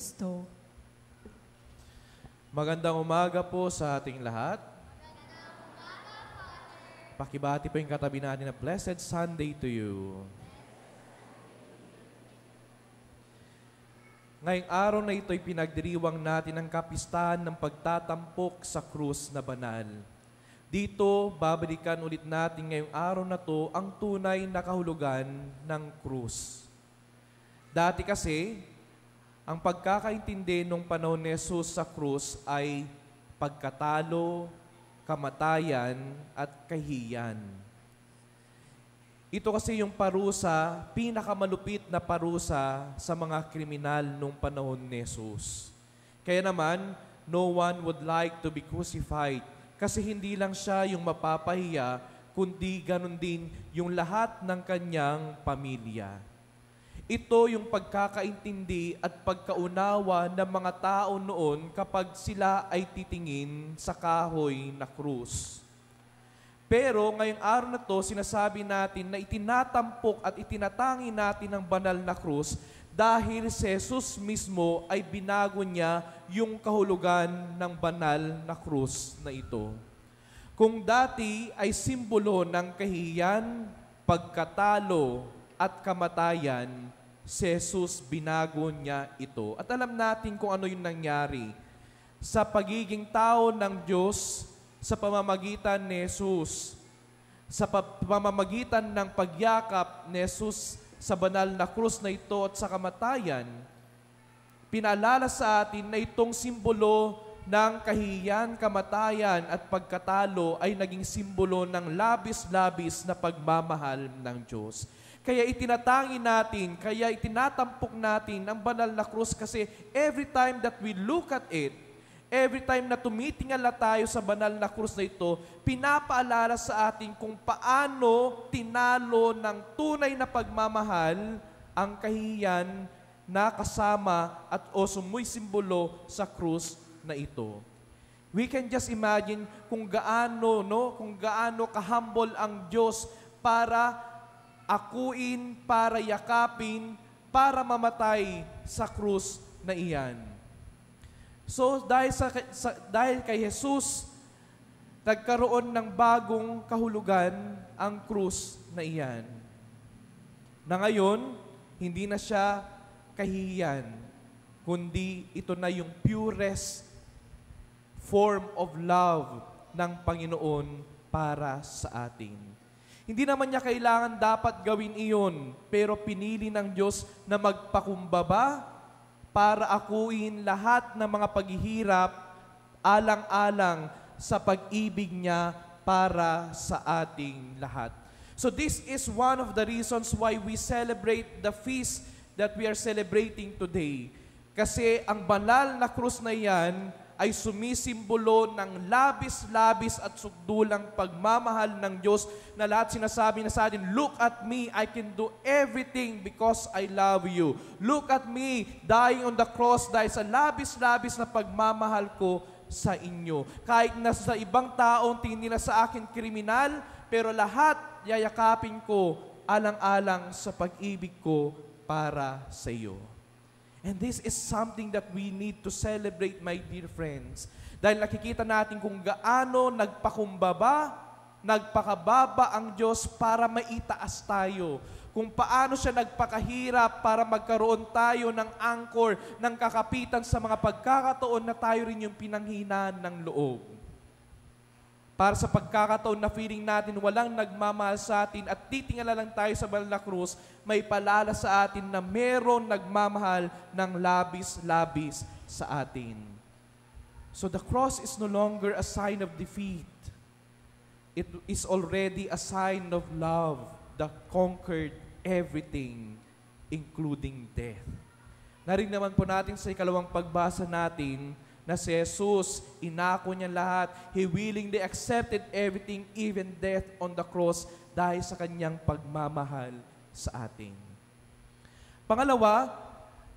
Kristo. Magandang umaga po sa ating lahat. Pakibati po yung katabi natin na Blessed Sunday to you. Ngayong araw na ito'y pinagdiriwang natin ang kapistahan ng pagtatampok sa krus na banal. Dito, babalikan ulit natin ngayong araw na to ang tunay na kahulugan ng krus. Dati kasi, ang pagkakaintindi nung panahon ni Jesus sa krus ay pagkatalo, kamatayan, at kahiyan. Ito kasi yung parusa, pinakamalupit na parusa sa mga kriminal nung panahon ni Jesus. Kaya naman, no one would like to be crucified kasi hindi lang siya yung mapapahiya, kundi ganun din yung lahat ng kanyang pamilya. Ito yung pagkakaintindi at pagkaunawa ng mga tao noon kapag sila ay titingin sa kahoy na krus. Pero ngayong araw na to, sinasabi natin na itinatampok at itinatangi natin ang banal na krus dahil si Jesus mismo ay binago niya yung kahulugan ng banal na krus na ito. Kung dati ay simbolo ng kahiyan, pagkatalo at kamatayan, si Jesus binago niya ito. At alam natin kung ano yung nangyari. Sa pagiging tao ng Diyos, sa pamamagitan ni Jesus, sa pamamagitan ng pagyakap ni Jesus sa banal na krus na ito at sa kamatayan, pinaalala sa atin na itong simbolo ng kahiyan, kamatayan at pagkatalo ay naging simbolo ng labis-labis na pagmamahal ng Diyos. Kaya itinatangi natin, kaya itinatampok natin ang banal na krus kasi every time that we look at it, every time na tumitingala tayo sa banal na krus na ito, pinapaalala sa atin kung paano tinalo ng tunay na pagmamahal ang kahiyan na kasama at o sumuy simbolo sa krus na ito. We can just imagine kung gaano ka-humble ang Diyos para akuin, para yakapin, para mamatay sa krus na iyan. So dahil kay Jesus, nagkaroon ng bagong kahulugan ang krus na iyan. Na ngayon, hindi na siya kahihiyan, kundi ito na yung purest form of love ng Panginoon para sa atin. Hindi naman niya kailangan dapat gawin iyon, pero pinili ng Diyos na magpakumbaba para akuin lahat ng mga paghihirap alang-alang sa pag-ibig niya para sa ating lahat. So this is one of the reasons why we celebrate the feast that we are celebrating today. Kasi ang banal na krus na yan ay sumisimbolo ng labis-labis at sugdulang pagmamahal ng Diyos na lahat sinasabi na sa atin, look at me, I can do everything because I love you. Look at me, dying on the cross dahil sa labis-labis na pagmamahal ko sa inyo. Kahit na sa ibang taong tingin nila sa akin kriminal, pero lahat yayakapin ko alang-alang sa pag-ibig ko para sa iyo. And this is something that we need to celebrate, my dear friends. Dahil nakikita natin kung gaano nagpakababa ang Diyos para maitaas tayo. Kung paano siya nagpakahirap para magkaroon tayo ng anchor, ng kakapitan sa mga pagkakataon na tayo rin yung pinanghinaan ng loob. Para sa pagkakataon na feeling natin walang nagmamahal sa atin at titingala lang tayo sa banal na krus, may palala sa atin na meron nagmamahal ng labis-labis sa atin. So the cross is no longer a sign of defeat. It is already a sign of love that conquered everything, including death. Narinig naman po natin sa ikalawang pagbasa natin na si Jesus, inako niya lahat. He willingly accepted everything, even death on the cross, dahil sa kanyang pagmamahal sa atin. Pangalawa,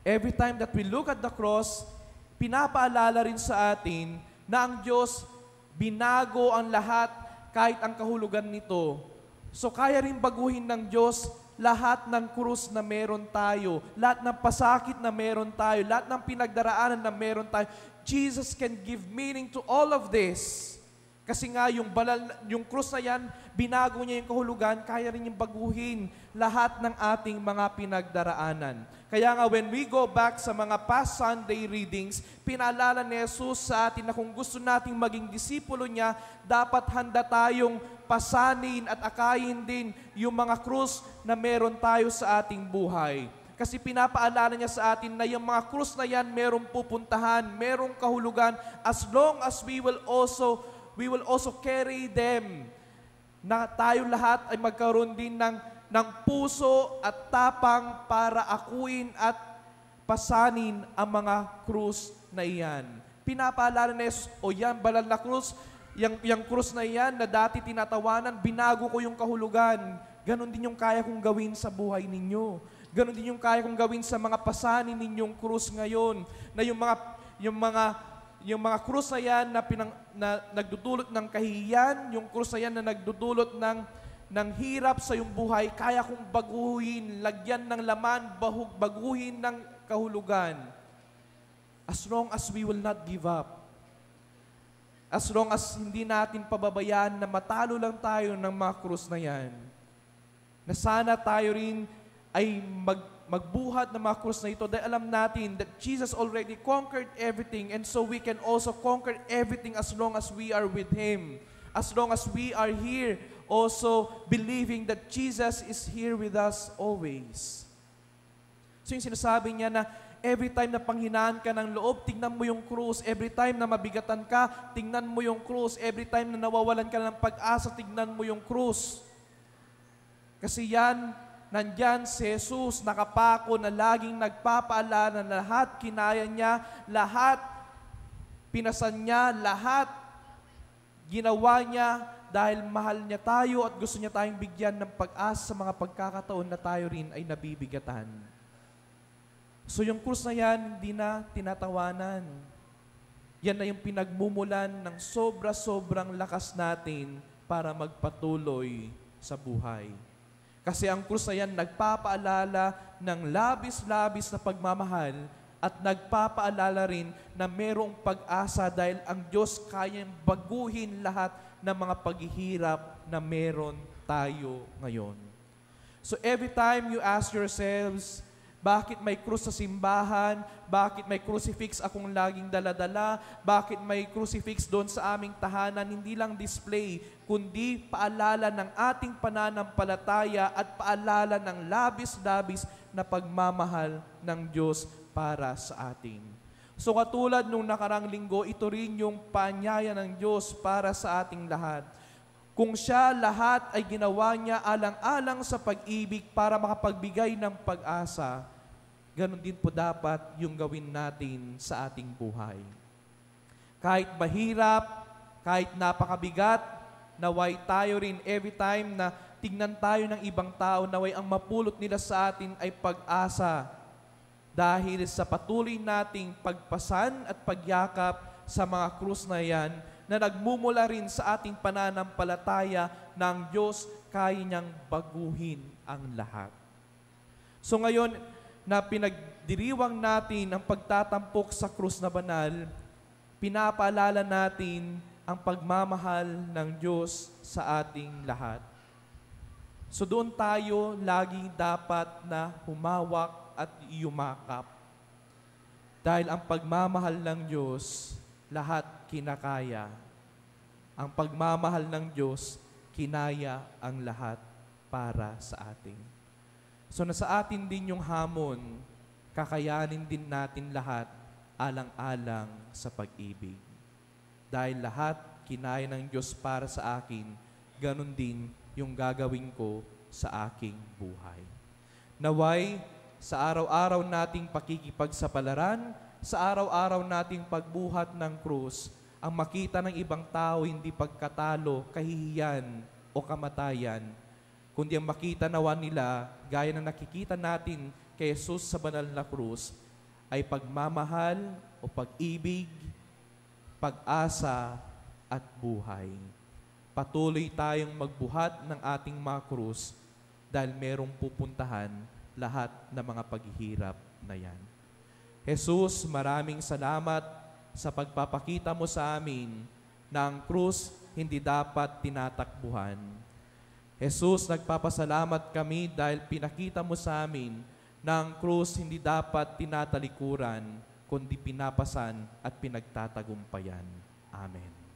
every time that we look at the cross, pinapaalala rin sa atin na ang Diyos binago ang lahat kahit ang kahulugan nito. So kaya rin baguhin ng Diyos lahat ng krus na meron tayo, lahat ng pasakit na meron tayo, lahat ng pinagdaraanan na meron tayo, Jesus can give meaning to all of this. Kasi nga yung krus na yan, binago niya yung kahulugan, kaya rin yung baguhin lahat ng ating mga pinagdaraanan. Kaya nga when we go back sa mga past Sunday readings, pinaalala ni Jesus sa atin na kung gusto nating maging disipulo niya, dapat handa tayong pasanin at akayin din yung mga krus na meron tayo sa ating buhay. Kasi pinapaalala niya sa atin na yung mga krus na yan merong pupuntahan, merong kahulugan, as long as we will also carry them, na tayo lahat ay magkaroon din ng puso at tapang para akuin at pasanin ang mga krus na iyan. Pinapaalala ni Jesus, o yan, banal na krus, yung krus na iyan na dati tinatawanan, binago ko yung kahulugan. Ganon din yung kaya kong gawin sa buhay ninyo. Ganon din yung kaya kong gawin sa mga pasanin ninyong krus ngayon, na yung mga krus na yan na nagdudulot ng kahihiyan, yung krus na yan na nagdudulot ng hirap sa iyong buhay, kaya kong baguhin, lagyan ng laman, baguhin ng kahulugan. As long as we will not give up. As long as hindi natin pababayaan na matalo lang tayo ng mga krus na yan. Na sana tayo rin ay magbuhat ng mga krus na ito dahil alam natin that Jesus already conquered everything, and so we can also conquer everything as long as we are with Him. As long as we are here also believing that Jesus is here with us always. So yung sinasabi niya na every time na panghinaan ka ng loob, tingnan mo yung krus. Every time na mabigatan ka, tingnan mo yung krus. Every time na nawawalan ka ng pag-asa, tingnan mo yung krus. Kasi yan, nandyan si Jesus, nakapako na laging nagpapaalala na lahat kinaya niya, lahat pinasan niya, lahat ginawa niya dahil mahal niya tayo at gusto niya tayong bigyan ng pag-asa sa mga pagkakataon na tayo rin ay nabibigatan. So yung krus na yan, hindi na tinatawanan. Yan na yung pinagmumulan ng sobra-sobrang lakas natin para magpatuloy sa buhay. Kasi ang krus na yan nagpapaalala ng labis-labis na pagmamahal at nagpapaalala rin na merong pag-asa dahil ang Diyos kayang baguhin lahat ng mga paghihirap na meron tayo ngayon. So every time you ask yourselves, bakit may krus sa simbahan? Bakit may crucifix akong laging daladala? Bakit may crucifix doon sa aming tahanan? Hindi lang display, kundi paalala ng ating pananampalataya at paalala ng labis-labis na pagmamahal ng Diyos para sa atin. So katulad nung nakarang linggo, ito rin yung paanyaya ng Diyos para sa ating lahat. Kung siya lahat ay ginawa niya alang-alang sa pag-ibig para makapagbigay ng pag-asa, ganon din po dapat yung gawin natin sa ating buhay. Kahit mahirap, kahit napakabigat, naway tayo rin every time na tignan tayo ng ibang tao, naway ang mapulot nila sa atin ay pag-asa dahil sa patuloy nating pagpasan at pagyakap sa mga krus na yan na nagmumula rin sa ating pananampalataya na ang Diyos kaya niyang baguhin ang lahat. So ngayon, na pinagdiriwang natin ang pagtatampok sa krus na banal, pinapaalala natin ang pagmamahal ng Diyos sa ating lahat. So doon tayo lagi dapat na humawak at yumakap. Dahil ang pagmamahal ng Diyos, lahat kinakaya. Ang pagmamahal ng Diyos, kinaya ang lahat para sa atin. So nasa atin din yung hamon, kakayanin din natin lahat alang-alang sa pag-ibig. Dahil lahat kinaya ng Diyos para sa akin, ganun din yung gagawin ko sa aking buhay. Naway, sa araw-araw nating pakikipagsapalaran, sa araw-araw nating pagbuhat ng krus, ang makita ng ibang tao hindi pagkatalo, kahihiyan o kamatayan, kundi ang makita nawa nila, gaya na nakikita natin kay Jesus sa banal na krus, ay pagmamahal o pag-ibig, pag-asa at buhay. Patuloy tayong magbuhat ng ating mga krus dahil merong pupuntahan lahat ng mga paghihirap na yan. Jesus, maraming salamat sa pagpapakita mo sa amin na ang krus hindi dapat tinatakbuhan. Jesus, nagpapasalamat kami dahil pinakita mo sa amin na ang krus hindi dapat tinatalikuran, kundi pinapasan at pinagtatagumpayan. Amen.